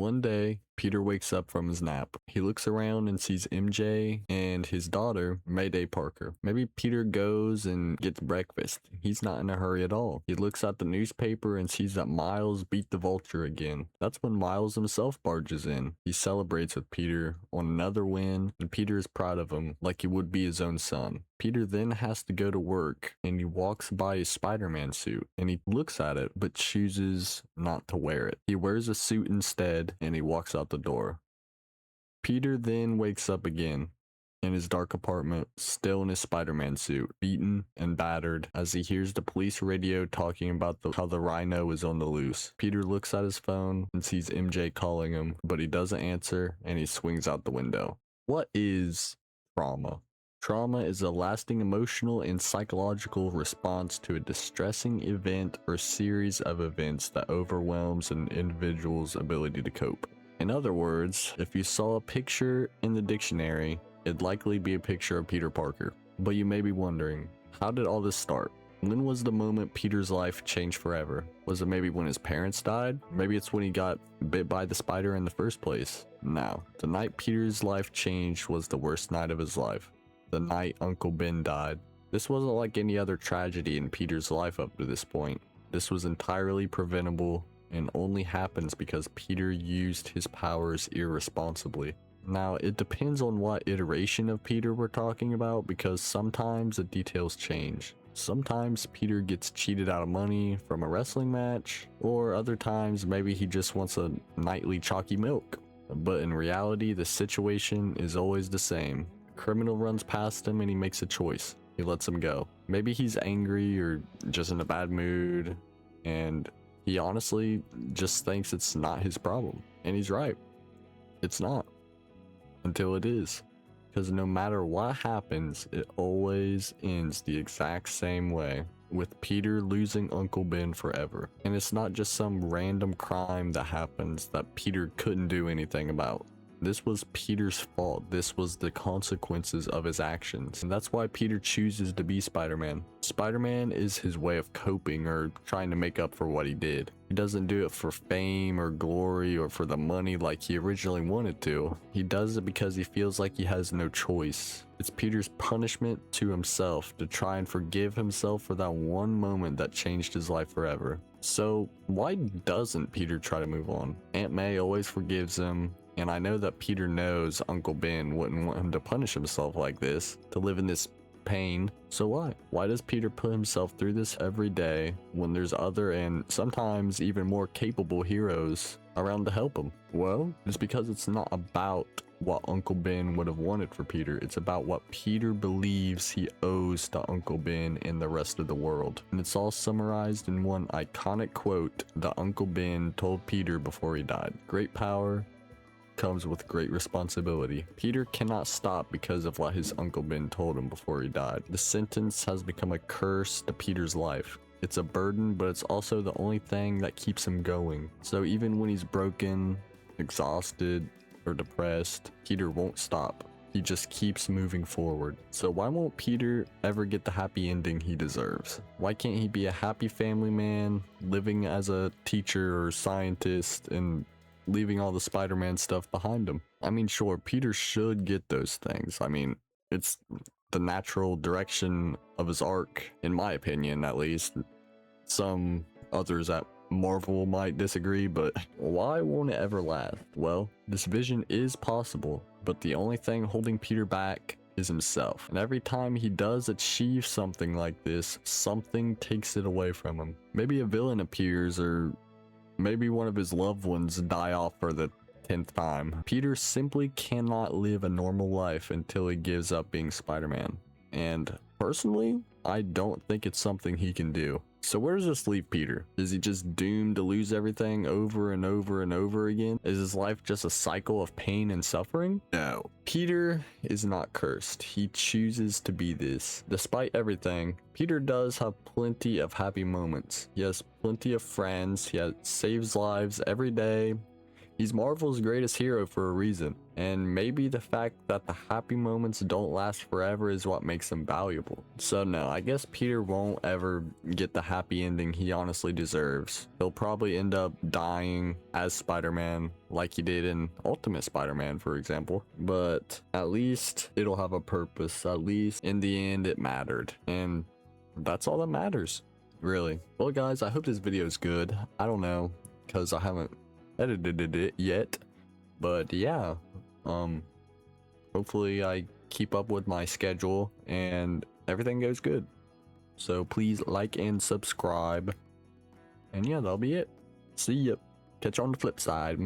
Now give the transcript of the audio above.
One day, Peter wakes up from his nap. He looks around and sees MJ and his daughter, Mayday Parker. Maybe Peter goes and gets breakfast. He's not in a hurry at all. He looks at the newspaper and sees that Miles beat the Vulture again. That's when Miles himself barges in. He celebrates with Peter on another win, and Peter is proud of him like he would be his own son. Peter then has to go to work, and he walks by his Spider-Man suit, and he looks at it but chooses not to wear it. He wears a suit instead, and he walks out the door. Peter then wakes up again in his dark apartment, still in his Spider-Man suit, beaten and battered, as he hears the police radio talking about how the Rhino is on the loose. Peter looks at his phone and sees MJ calling him, but he doesn't answer, and he swings out the window. What is trauma? Trauma is a lasting emotional and psychological response to a distressing event or series of events that overwhelms an individual's ability to cope. In other words, if you saw a picture in the dictionary, it'd likely be a picture of Peter Parker. But you may be wondering, how did all this start? When was the moment Peter's life changed forever? Was it maybe when his parents died? Maybe it's when he got bit by the spider in the first place. No, the night Peter's life changed was the worst night of his life. The night Uncle Ben died. This wasn't like any other tragedy in Peter's life up to this point. This was entirely preventable and only happens because Peter used his powers irresponsibly. Now, it depends on what iteration of Peter we're talking about, because sometimes the details change. Sometimes Peter gets cheated out of money from a wrestling match, or other times maybe he just wants a nightly chalky milk. But in reality, the situation is always the same. A criminal runs past him and he makes a choice. He lets him go. Maybe he's angry or just in a bad mood, and he honestly just thinks it's not his problem. And he's right. It's not. Until it is. Because no matter what happens, it always ends the exact same way, with Peter losing Uncle Ben forever. And it's not just some random crime that happens that Peter couldn't do anything about. This was Peter's fault. This was the consequences of his actions. And that's why Peter chooses to be Spider-Man. Spider-Man is his way of coping or trying to make up for what he did. He doesn't do it for fame or glory or for the money like he originally wanted to. He does it because he feels like he has no choice. It's Peter's punishment to himself to try and forgive himself for that one moment that changed his life forever. So why doesn't Peter try to move on? Aunt May always forgives him. And I know that Peter knows Uncle Ben wouldn't want him to punish himself like this, to live in this pain. So why? Why does Peter put himself through this every day when there's other and sometimes even more capable heroes around to help him? Well, it's because it's not about what Uncle Ben would have wanted for Peter. It's about what Peter believes he owes to Uncle Ben and the rest of the world. And it's all summarized in one iconic quote that Uncle Ben told Peter before he died. Great power comes with great responsibility. Peter cannot stop because of what his Uncle Ben told him before he died. The sentence has become a curse to Peter's life. It's a burden, but it's also the only thing that keeps him going. So even when he's broken, exhausted, or depressed, Peter won't stop. He just keeps moving forward. So why won't Peter ever get the happy ending he deserves? Why can't he be a happy family man, living as a teacher or scientist and leaving all the Spider-Man stuff behind him? I mean, sure, Peter should get those things. I mean, it's the natural direction of his arc, in my opinion, at least. Some others at Marvel might disagree, but why won't it ever last? Well, this vision is possible, but the only thing holding Peter back is himself. And every time he does achieve something like this, something takes it away from him. Maybe a villain appears, or maybe one of his loved ones die off for the 10th time. Peter simply cannot live a normal life until he gives up being Spider-Man. And personally, I don't think it's something he can do. So where does this leave Peter? Is he just doomed to lose everything over and over and over again? Is his life just a cycle of pain and suffering? No. Peter is not cursed. He chooses to be this. Despite everything, Peter does have plenty of happy moments. He has plenty of friends. He saves lives every day. He's Marvel's greatest hero for a reason, and maybe the fact that the happy moments don't last forever is what makes him valuable. So no, I guess Peter won't ever get the happy ending he honestly deserves. He'll probably end up dying as Spider-Man like he did in Ultimate Spider-Man, for example, but at least it'll have a purpose. At least in the end it mattered, and that's all that matters, really. Well guys, I hope this video is good. I don't know, because I haven't edited it yet, but yeah, hopefully I keep up with my schedule and everything goes good. So please like and subscribe, and yeah, that'll be it. See ya. Catch you on the flip side.